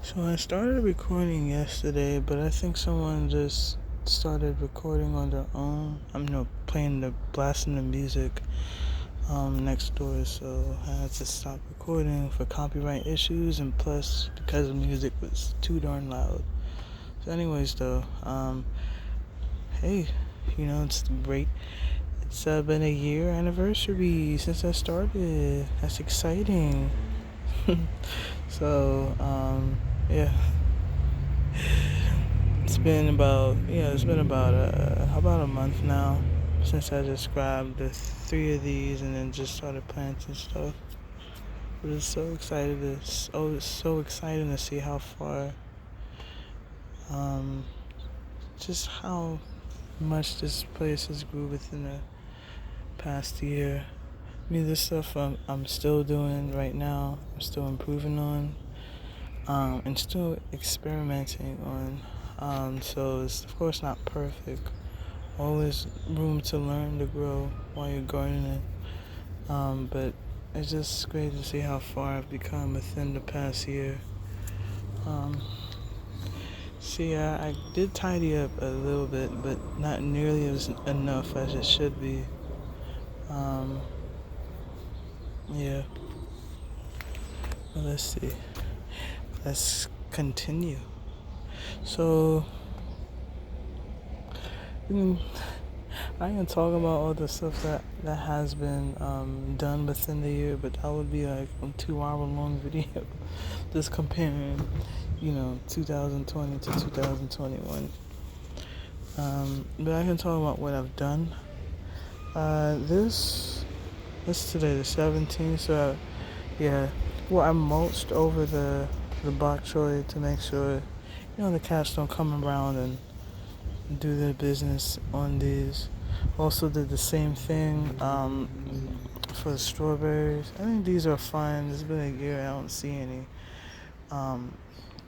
So I started recording yesterday, but I think someone just started recording on their own. I'm playing the blasting the music next door, so I had to stop recording for copyright issues, and plus because the music was too darn loud. So, anyways, though, hey, it's great. It's been a year anniversary since I started. That's exciting. So, yeah. It's been about a month now since I just grabbed the three of these and then just started planting stuff. But it's so exciting to see how far, um, just how much this place has grew within the past year. I mean, this stuff I'm still doing right now. I'm still improving on, and still experimenting on. So it's of course not perfect. Always room to learn to grow while you're gardening. But it's just great to see how far I've become within the past year. Um, see, I did tidy up a little bit, but not nearly as enough as it should be. Um, yeah, well, let's see. Let's continue. So, mm, I can talk about all the stuff that has been done within the year, but that would be like a 2 hour long video just comparing, 2020 to 2021. But I can talk about what I've done. This today, the 17th, so yeah. Well, I mulched over the bok choy to make sure, the cats don't come around and do their business on these. Also did the same thing for the strawberries. I think these are fine. It's been a year. I don't see any um,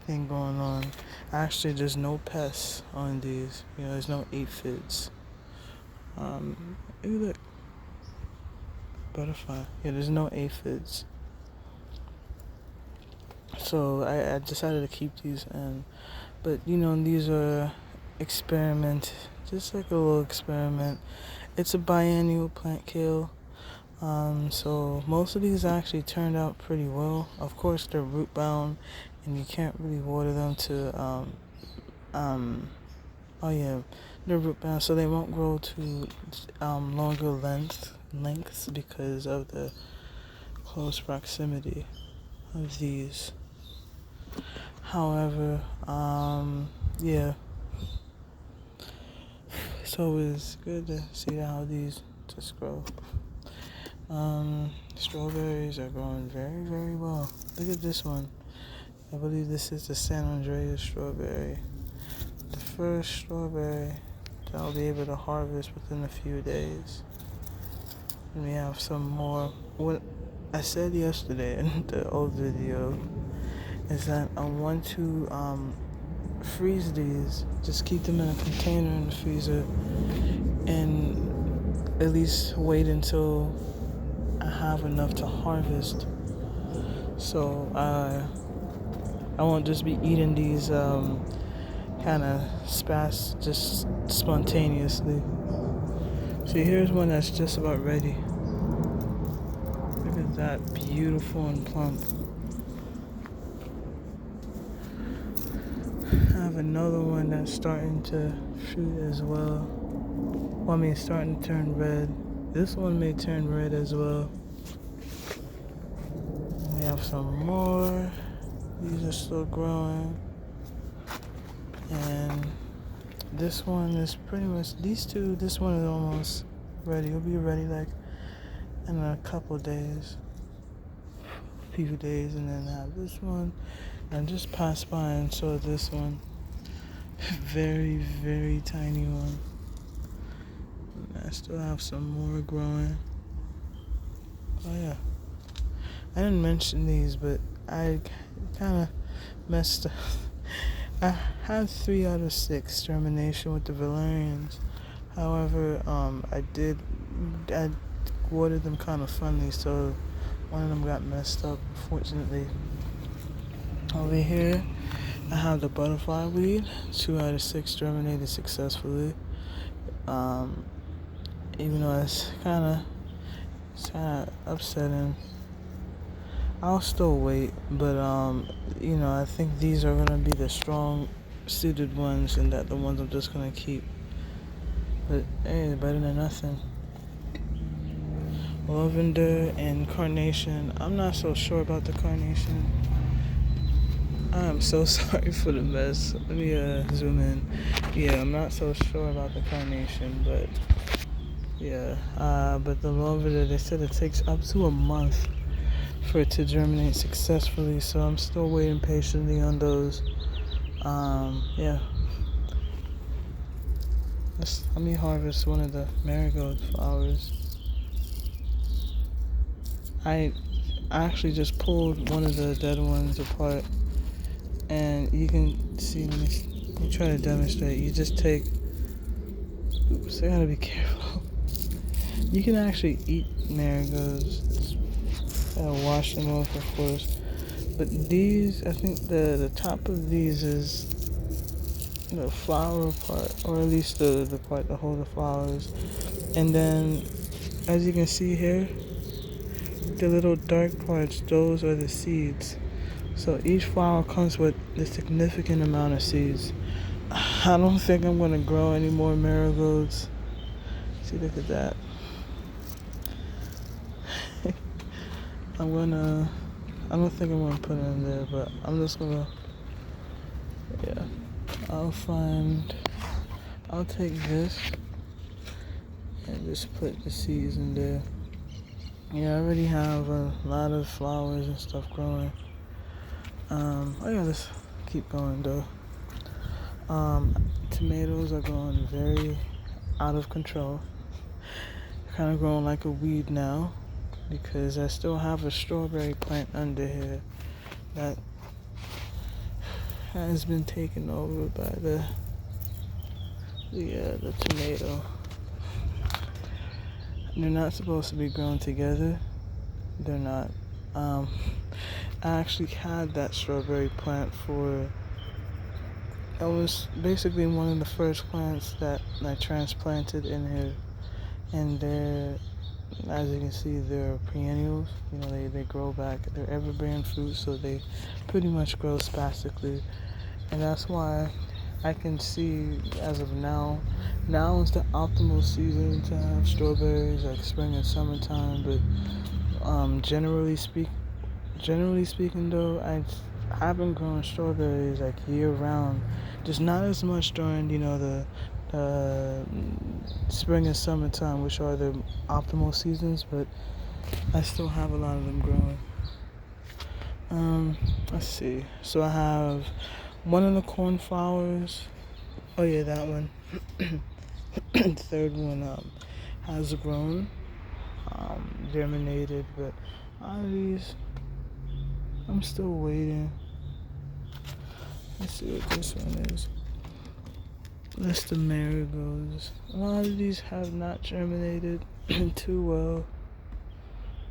thing going on. Actually, there's no pests on these. There's no aphids. Ooh, look, butterfly. Yeah, there's no aphids. So I decided to keep these in. But these are experiment, just like a little experiment. It's a biennial plant kill. So most of these actually turned out pretty well. Of course, they're root bound, and you can't really water them to. Um, oh yeah, they're root bound, so they won't grow to longer lengths because of the close proximity of these. However, yeah, it's always good to see how these just grow. Strawberries are growing very, very well. Look at this one. I believe this is the San Andreas strawberry. The first strawberry that I'll be able to harvest within a few days. And we have some more. What I said yesterday in the old video is that I want to freeze these. Just keep them in a container in the freezer and at least wait until I have enough to harvest. So I won't just be eating these kind of just spontaneously. See, here's one that's just about ready. Look at that, beautiful and plump. I have another one that's starting to shoot as well. Starting to turn red. This one may turn red as well. We have some more. These are still growing. And this one is pretty much, these two, this one is almost ready. It'll be ready like in a couple days. A few days, and then have this one. And just passed by and saw this one. Very, very tiny one. And I still have some more growing. Oh yeah. I didn't mention these, but I kind of messed up. I had 3 out of 6 germination with the valerians. However, I watered them kind of funny, so one of them got messed up, unfortunately. Over here, I have the butterfly weed. 2 out of 6 germinated successfully. Um, Even though it's kind of upsetting. I'll still wait, but I think these are gonna be the strong suited ones, and that the ones I'm just gonna keep. But hey, better than nothing. Lavender and carnation. I'm not so sure about the carnation. I am so sorry for the mess. Let me zoom in. Yeah, I'm not so sure about the carnation, but yeah. But the lavender, they said it takes up to a month for it to germinate successfully, so I'm still waiting patiently on those. Yeah. Let me harvest one of the marigold flowers. I actually just pulled one of the dead ones apart, and you can see. Let me try to demonstrate. You just take. Oops, I gotta be careful. You can actually eat marigolds. Gotta wash them off, of course. But these, I think the top of these is the flower part, or at least the part that hold the flowers. And then, as you can see here, the little dark parts, those are the seeds. So each flower comes with a significant amount of seeds. I don't think I'm gonna grow any more marigolds. See, look at that. I don't think I'm gonna put it in there, but I'm just gonna, yeah. I'll take this and just put the seeds in there. Yeah, I already have a lot of flowers and stuff growing. Let's keep going though. Tomatoes are growing very out of control. Kind of growing like a weed now, because I still have a strawberry plant under here that has been taken over by the tomato. They're not supposed to be grown together. They're not. Um, I actually had that strawberry plant for. It was basically one of the first plants that I transplanted in here, and they're, as you can see, they're perennials. They grow back. They're evergreen fruits, so they pretty much grow spastically, and that's why I can see as of now. Now is the optimal season to have strawberries, like spring and summertime. But generally speaking, though, I've been growing strawberries like year round. Just not as much during the spring and summertime, which are the optimal seasons. But I still have a lot of them growing. Let's see. So I have one of the cornflowers. Oh yeah, that one. The third one has grown, germinated, but all of these, I'm still waiting. Let's see what this one is. That's the marigolds. A lot of these have not germinated too well,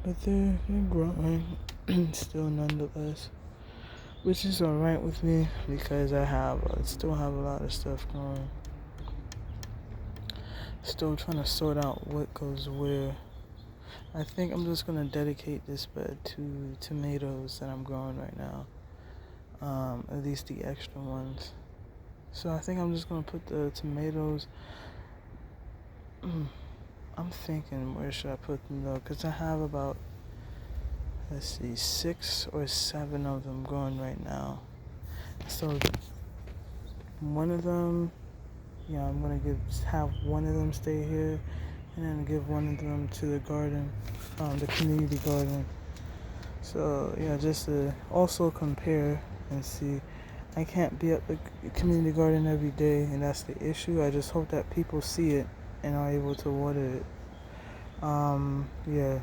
but they're growing still nonetheless, which is alright with me because I still have a lot of stuff growing. Still trying to sort out what goes where. I think I'm just gonna dedicate this bed to tomatoes that I'm growing right now. At least the extra ones. So I think I'm just gonna put the tomatoes. I'm thinking, where should I put them though? Cause I have about, let's see, 6 or 7 of them growing right now. So one of them, I'm gonna have one of them stay here, and then give one of them to the garden, the community garden. So just to also compare and see. I can't be at the community garden every day, and that's the issue. I just hope that people see it and are able to water it. Yeah.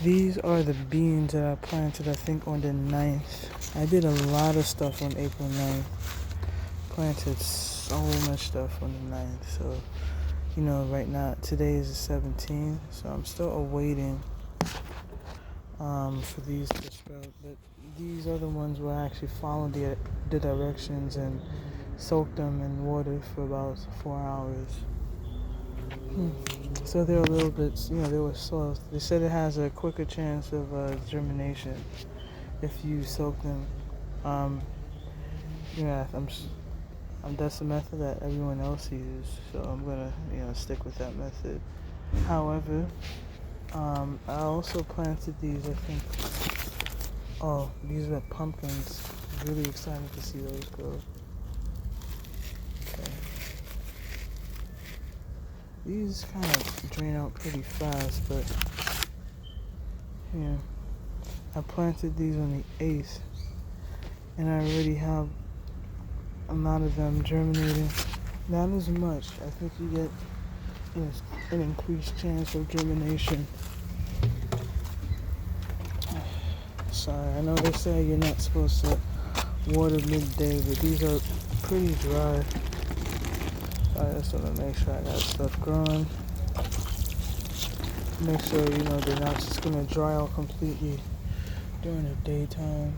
These are the beans that I planted, I think, on the 9th. I did a lot of stuff on April 9th. Planted so much stuff on the 9th. So, right now, today is the 17th. So I'm still awaiting for these to sprout. But these other ones will actually follow the directions and soak them in water for about 4 hours. So they're a little bit, they were soft. They said it has a quicker chance of germination if you soak them. Um, yeah, that's the method that everyone else uses, so I'm gonna, stick with that method. However, I also planted these. I think. Oh, these are pumpkins. Really excited to see those grow. Okay. These kind of drain out pretty fast, but yeah. I planted these on the 8th, and I already have a lot of them germinating. Not as much. I think you get an increased chance of germination. Sorry, I know they say you're not supposed to water midday, but these are pretty dry. I just want to make sure I got stuff growing. Make sure, they're not just going to dry out completely during the daytime.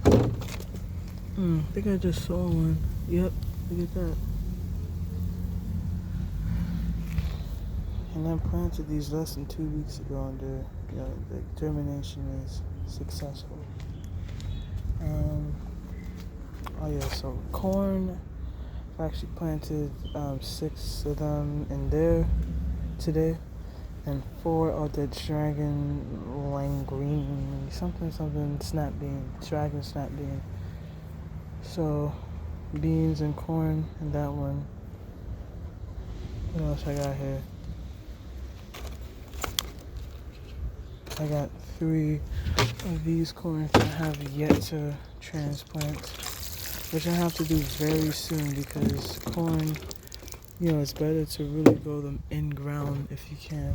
I think I just saw one. Yep, look at that. And I planted these less than 2 weeks ago, and the germination is successful. Oh yeah, so corn. I actually planted 6 of them in there today, and 4 of the dragon langrene, something snap bean, dragon snap bean. So beans and corn in that one. What else I got here? I got 3 of these corns that I have yet to transplant, which I have to do very soon because corn, it's better to really grow them in ground if you can,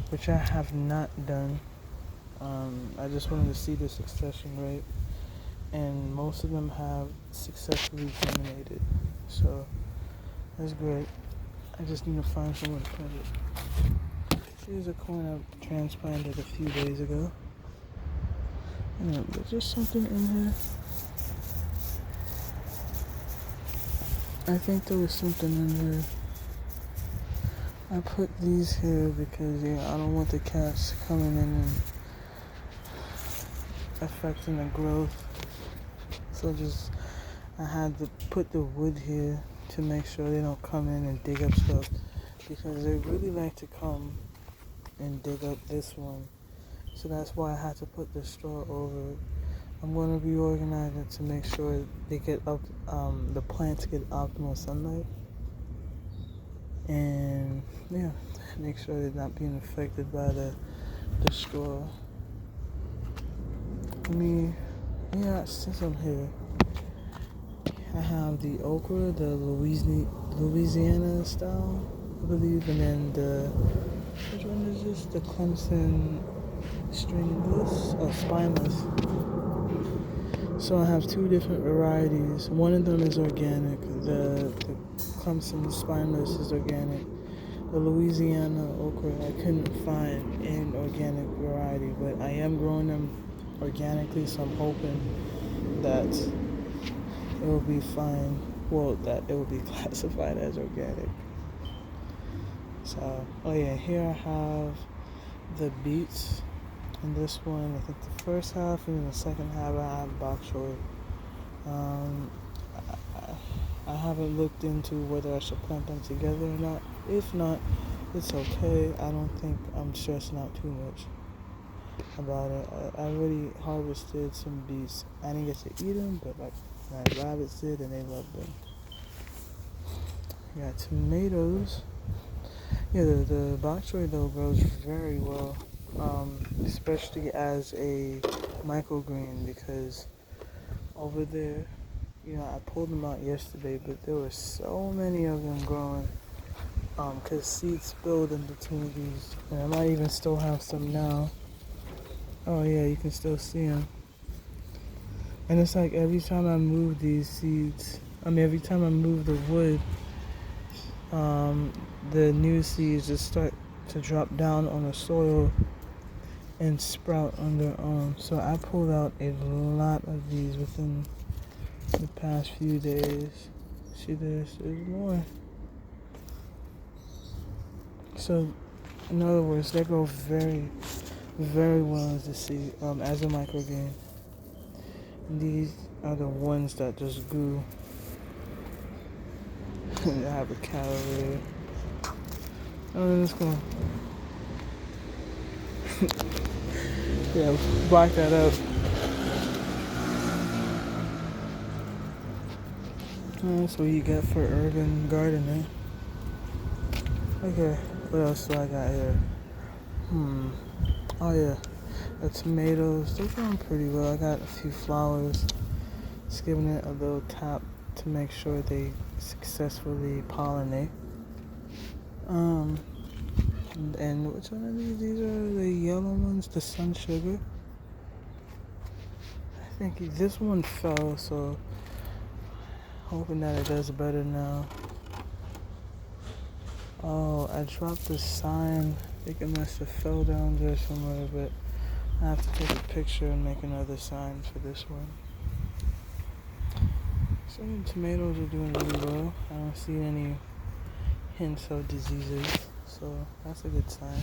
which I have not done. I just wanted to see the succession rate, and most of them have successfully germinated, so that's great. I just need to find somewhere to plant it. Here's a corn I transplanted a few days ago. There's just something in here. I think there was something in there. I put these here because I don't want the cats coming in and affecting the growth. So I had to put the wood here to make sure they don't come in and dig up stuff, because they really like to come and dig up this one. So that's why I had to put the straw over it. I'm going to reorganize it to make sure they get up, the plants get optimal sunlight, and make sure they're not being affected by the straw. Since I'm here, I have the okra, the Louisiana style, I believe, and then which one is this? The Clemson stringless, spineless. So I have 2 different varieties. One of them is organic. The Clemson spineless is organic. The Louisiana okra I couldn't find an organic variety, but I am growing them organically, so I'm hoping that it will be fine. Well, that it will be classified as organic. So, here I have the beets. In this one, I think the first half, and then the second half I have bok choy. I haven't looked into whether I should plant them together or not. If not, it's okay. I don't think I'm stressing out too much about it. I already harvested some beets. I didn't get to eat them, but my rabbits did, and they loved them. We got tomatoes. The bok choy though grows very well, especially as a microgreen, because over there, I pulled them out yesterday, but there were so many of them growing, because seeds spilled in between these, and I might even still have some now. Oh yeah, you can still see them. And it's like every time I move these seeds, every time I move the wood, the new seeds just start to drop down on the soil, and sprout on their own. So I pulled out a lot of these within the past few days. See, there's more. So, in other words, they grow very, very well as a seed, as a microgreen. These are the ones that just grew. I have a calorie. Oh, let's go. Yeah, block that up. That's what you get for urban gardening. Okay, what else do I got here? Oh yeah, the tomatoes, they're growing pretty well. I got a few flowers. Just giving it a little tap to make sure they successfully pollinate. And which one of these? These are the yellow ones, the sun sugar. I think this one fell, so hoping that it does better now. Oh, I dropped the sign. I think it must have fell down there somewhere, but I have to take a picture and make another sign for this one. So the tomatoes are doing really well. I don't see any hints of diseases, so that's a good sign.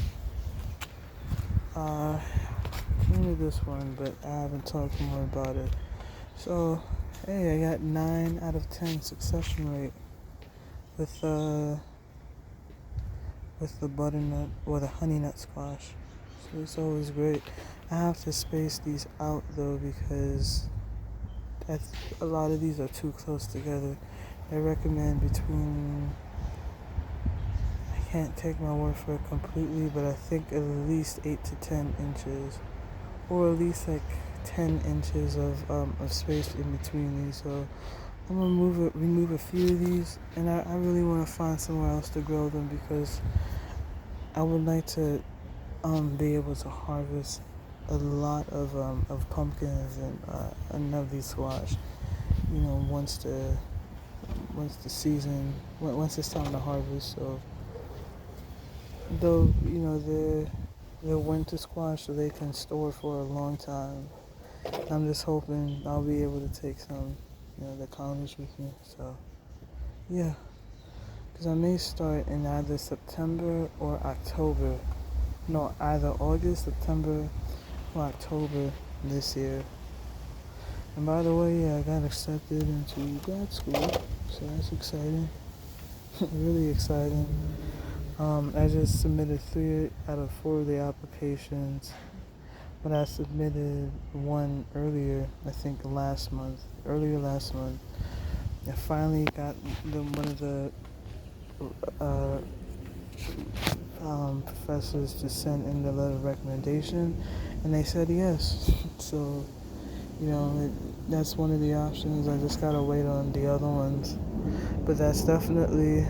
Came to this one, but I haven't talked more about it. So, hey, I got 9 out of 10 succession rate with the butternut or the honey nut squash. So it's always great. I have to space these out though because a lot of these are too close together. I recommend between, I can't take my word for it completely, but I think at least 8 to 10 inches, or at least like 10 inches of space in between these. So I'm gonna remove a few of these, and I really want to find somewhere else to grow them because I would like to be able to harvest a lot of pumpkins and of these squash. You know, once the season, once it's time to harvest. So though you know they're winter squash, so they can store for a long time. I'm just hoping I'll be able to take some, the counters with me. So yeah, because I may start in either September or October. No, either August, September, or October this year. And by the way, yeah, I got accepted into grad school, so that's exciting. Really exciting. I just submitted 3 out of 4 of the applications, but I submitted one earlier, I think earlier last month. I finally got one of the professors to send in the letter of recommendation, and they said yes. So, that's one of the options. I just gotta wait on the other ones, but it's definitely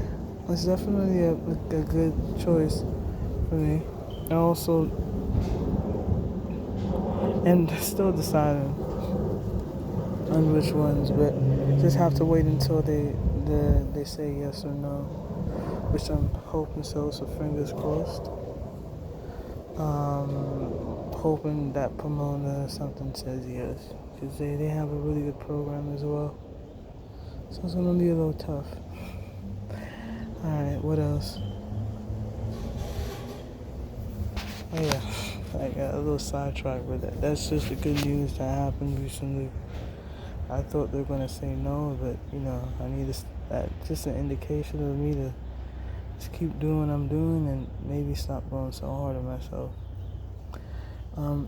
a good choice for me. I also, and still deciding on which ones, but just have to wait until they say yes or no, which I'm hoping so fingers crossed. Hoping that Pomona or something says yes, because they have a really good program as well. So it's gonna be a little tough. Alright, what else? Oh yeah, I got a little sidetracked with that. That's just the good news that happened recently. I thought they were gonna say no, but I need just an indication of me to just keep doing what I'm doing and maybe stop going so hard on myself.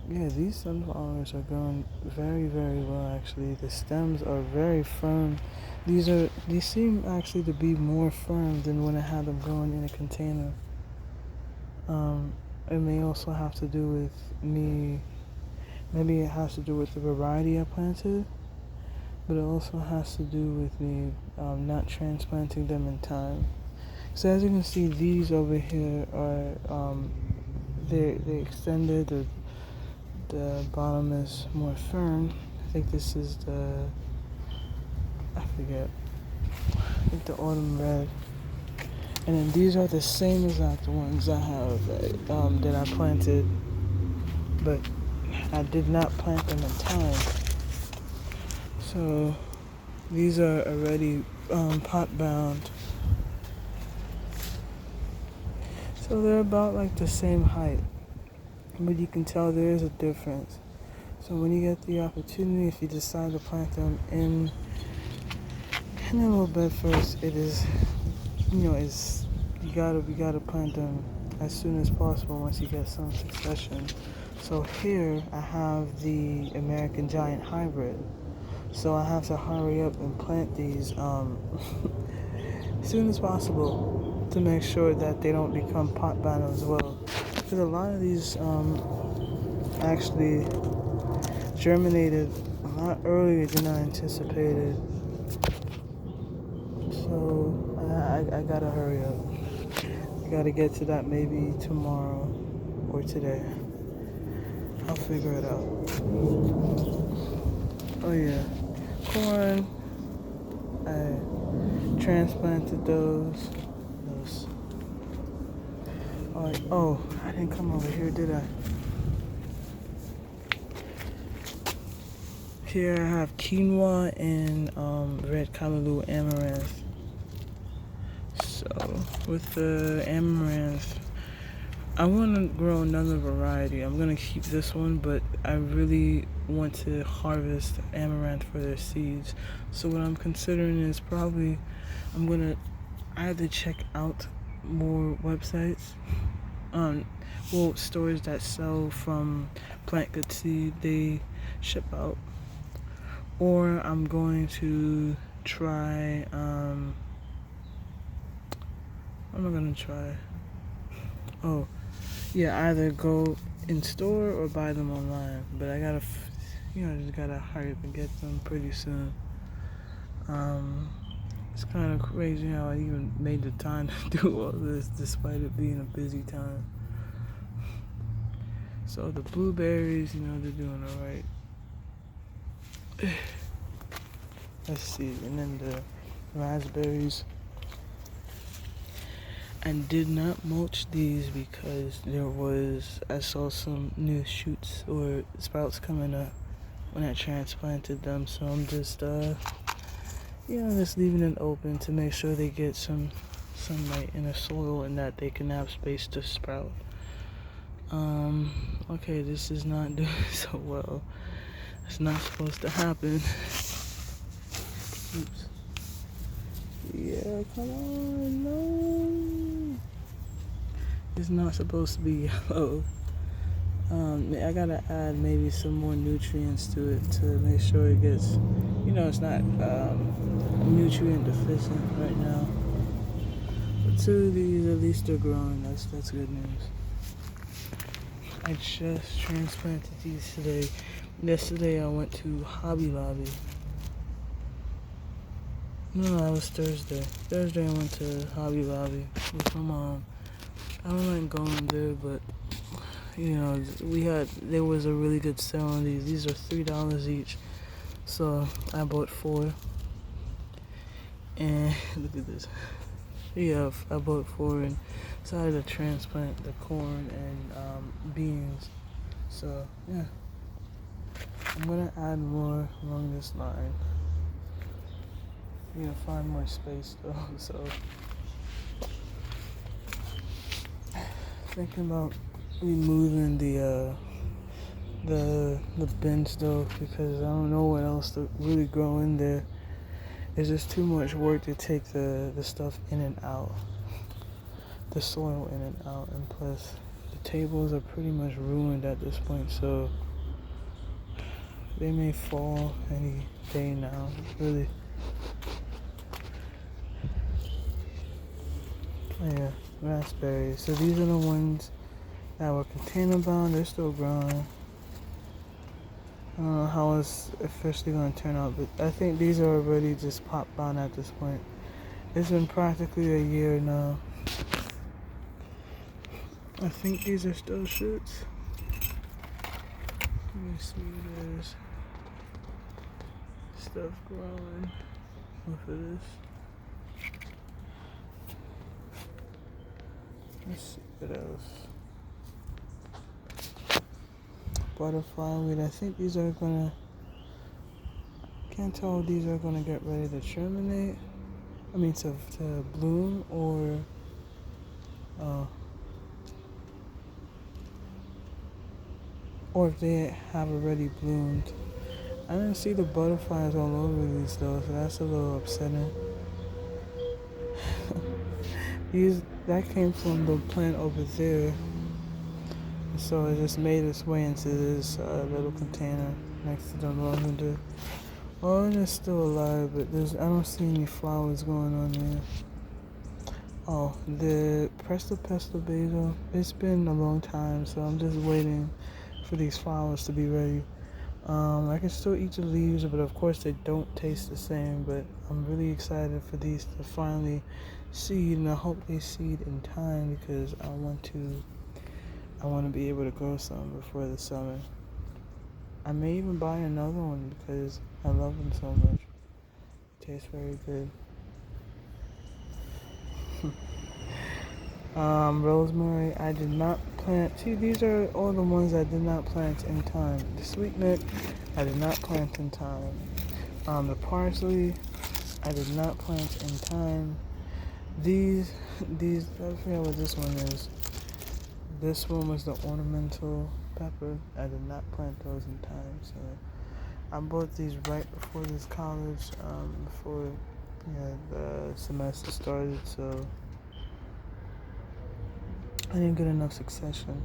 Yeah, these sunflowers are growing very, very well actually. The stems are very firm. These seem actually to be more firm than when I had them growing in a container. It may also have to do with me, maybe it has to do with the variety I planted, but it also has to do with me not transplanting them in time. So as you can see, these over here are they extended. The bottom is more firm. I think this is I forget. I think the autumn red. And then these are the same exact ones I have that I planted but I did not plant them in time. So these are already pot bound. So they're about like the same height, but you can tell there is a difference. So when you get the opportunity, if you decide to plant them in a little bed first, it is, it's we gotta plant them as soon as possible once you get some succession. So here I have the American Giant Hybrid. So I have to hurry up and plant these as soon as possible to make sure that they don't become pot bound as well. Because a lot of these actually germinated a lot earlier than I anticipated. So I gotta hurry up. I gotta get to that maybe tomorrow or today. I'll figure it out. Oh yeah, corn. I transplanted those. Alright. Oh, I didn't come over here, did I? Here I have quinoa and red Kalaloo amaranth. So with the amaranth, I want to grow another variety. I'm going to keep this one, but I really want to harvest amaranth for their seeds. So what I'm considering is probably I'm going to either check out more websites, stores that sell from plant good seed, they ship out, or I'm going to try, what am I going to try? Oh, yeah, either go in store or buy them online. But I gotta, just gotta hurry up and get them pretty soon. It's kind of crazy how I even made the time to do all this despite it being a busy time. So the blueberries, they're doing alright. Let's see, and then the raspberries. I did not mulch these because I saw some new shoots or sprouts coming up when I transplanted them. So I'm just, just leaving it open to make sure they get some sunlight in the soil and that they can have space to sprout. Okay, this is not doing so well. It's not supposed to happen. Oops. Yeah, come on, no. It's not supposed to be yellow. I gotta add maybe some more nutrients to it to make sure it gets, it's not nutrient deficient right now. But two of these, at least they're growing. That's good news. I just transplanted these today. Yesterday I went to Hobby Lobby. No, that was Thursday. Thursday I went to Hobby Lobby with my mom. I don't like going there, but there was a really good sale on these. These are $3 each. So I bought 4. And look at this. Yeah, I bought 4 and decided to transplant the corn and beans. So yeah, I'm gonna add more along this line. Find more space though. So thinking about removing the bins though, because I don't know what else to really grow in there. It's just too much work to take the stuff in and out, the soil in and out, and plus the tables are pretty much ruined at this point, so they may fall any day now, really. Oh yeah, raspberries. So these are the ones that were container bound. They're still growing. I don't know how it's officially going to turn out, but I think these are already just pot bound at this point. It's been practically a year now. I think these are still shoots. Let me see, there's stuff growing off of this. Let's see what else. butterfly weed. I think these are gonna, can't tell if these are gonna get ready to germinate. I mean to bloom uh, or if they have already bloomed. I didn't see the butterflies all over these though, so that's a little upsetting. That came from the plant over there, so it just made its way into this little container next to the lavender. Oh, and it's still alive, but I don't see any flowers going on there. Oh, the Presto Pesto basil. It's been a long time, so I'm just waiting for these flowers to be ready. I can still eat the leaves, but of course they don't taste the same. But I'm really excited for these to finally seed, and I hope they seed in time because I want to be able to grow some before the summer. I may even buy another one because I love them so much. It tastes very good. Rosemary, I did not plant. See, these are all the ones I did not plant in time. The sweet mint, I did not plant in time. The parsley, I did not plant in time. These, I forget what this one is. This one was the ornamental pepper. I did not plant those in time, so I bought these right before this college, before the semester started, so I didn't get enough succession.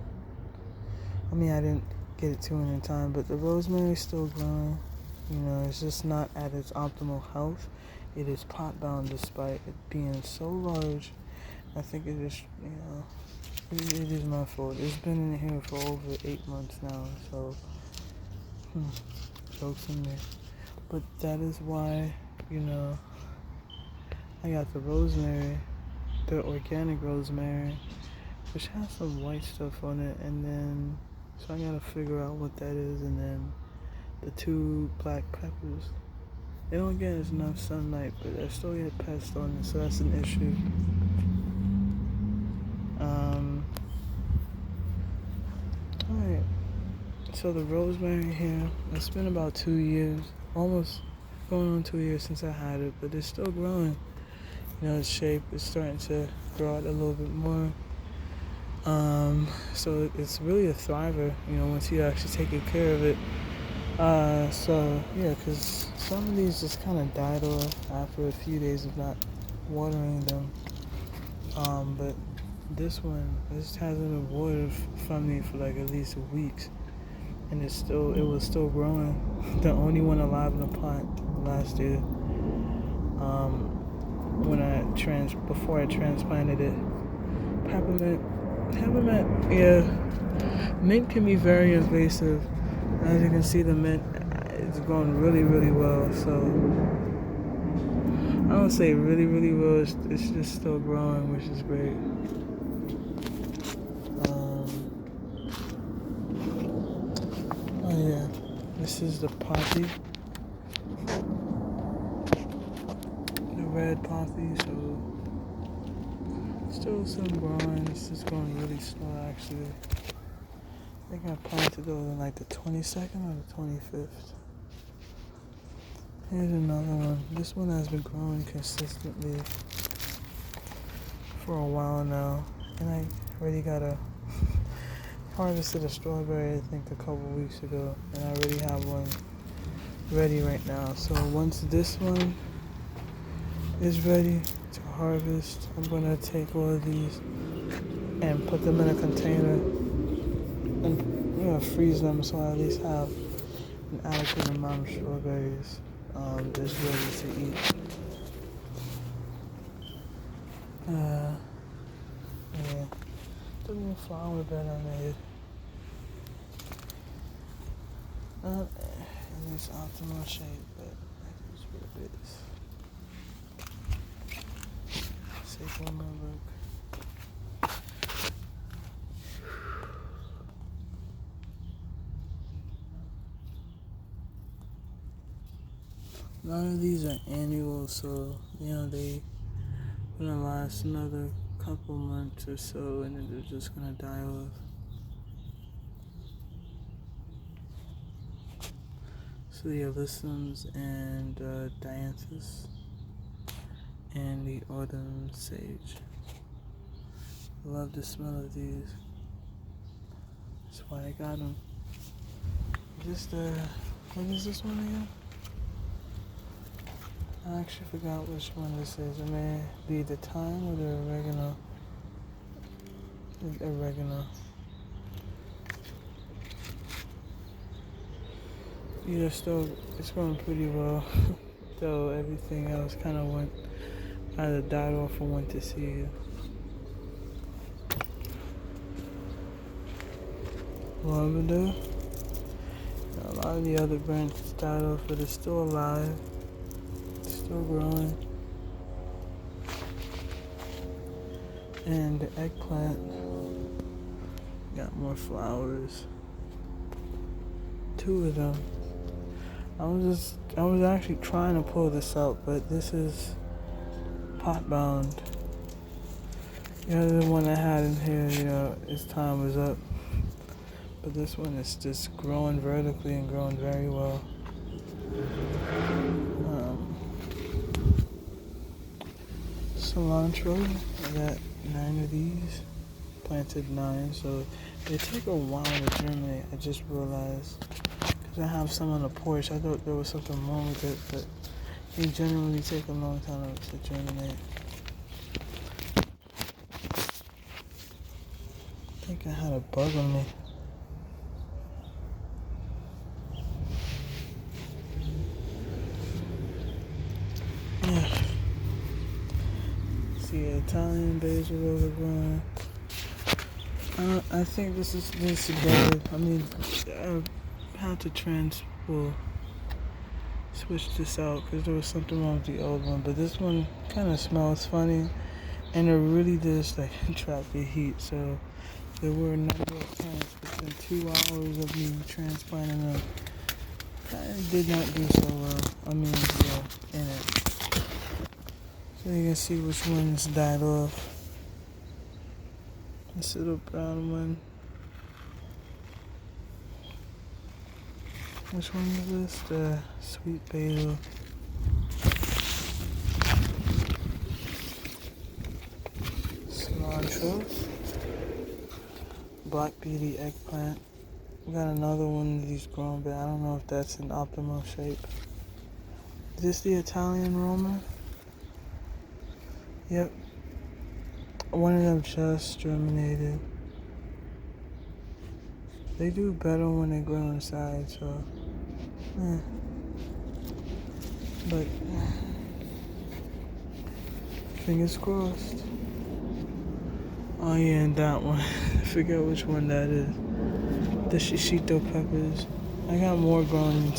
I mean, I didn't get it to it in time, but the rosemary is still growing. It's just not at its optimal health. It is pot bound despite it being so large. I think it is, it is my fault. It's been in here for over 8 months now, so jokes in there. But that is why, I got the rosemary, the organic rosemary, which has some white stuff on it, and then so I gotta figure out what that is, and then the 2 black peppers. They don't get enough sunlight, but they still get pests on it, so that's an issue. Alright, so the rosemary here, it's been about 2 years, almost going on 2 years since I had it, but it's still growing. Its shape is starting to grow out a little bit more. So it's really a thriver, once you actually take good care of it. Because some of these just kind of died off after a few days of not watering them. But this hasn't been watered from me for like at least weeks, and it was still growing. The only one alive in the pot last year. Before I transplanted it. Peppermint, yeah. Mint can be very invasive. As you can see, the mint is growing really, really well. So I don't say really, really well. It's just still growing, which is great. Oh yeah, this is the poppy, the red poppy. So still some growing. This is going really slow actually. I think I planted those on like the 22nd or the 25th. Here's another one. This one has been growing consistently for a while now. And I already got harvested a strawberry I think a couple weeks ago. And I already have one ready right now. So once this one is ready to harvest, I'm going to take all of these and put them in a container and freeze them so I at least have an adequate amount of strawberries just ready to eat. Yeah, the little flower bed I made. Not in its optimal shape, but that is what it is. Take one more look. None of these are annual, so they gonna last another couple months or so, and then they're just gonna die off. So the alyssums and dianthus and the autumn sage. Love the smell of these. That's why I got them. Just what is this one again? I actually forgot which one this is. It may be the thyme or the oregano. Oregano. Yeah, still, it's going pretty well. Though everything else kind of either died off or went to seed. Lavender. A lot of the other branches died off, but it's still alive. It's still growing. And the eggplant got more flowers. 2 of them. I was actually trying to pull this out, but this is pot bound. The other one I had in here, its time was up. But this one is just growing vertically and growing very well. Cilantro, I got 9 of these. Planted 9, so they take a while to germinate. I just realized, because I have some on the porch. I thought there was something wrong with it, but they generally take a long time to germinate. I think I had a bug on me. Yeah. See, Italian basil overgrown. I think this is better. I mean, I had to switch this out because there was something wrong with the old one. But this one kind of smells funny, and it really does trap the heat. So there were a number of plants within 2 hours of me transplanting them. I did not do so well. I mean, in it. So you can see which ones died off. This little brown one. Which one is this? The sweet basil. Cilantro. Black beauty eggplant. We got another one of these growing, but I don't know if that's in optimal shape. Is this the Italian Roma? Yep. One of them just germinated. They do better when they grow inside, so but fingers crossed. Oh yeah, and that one. I forget which one that is. The shishito peppers. I got more growing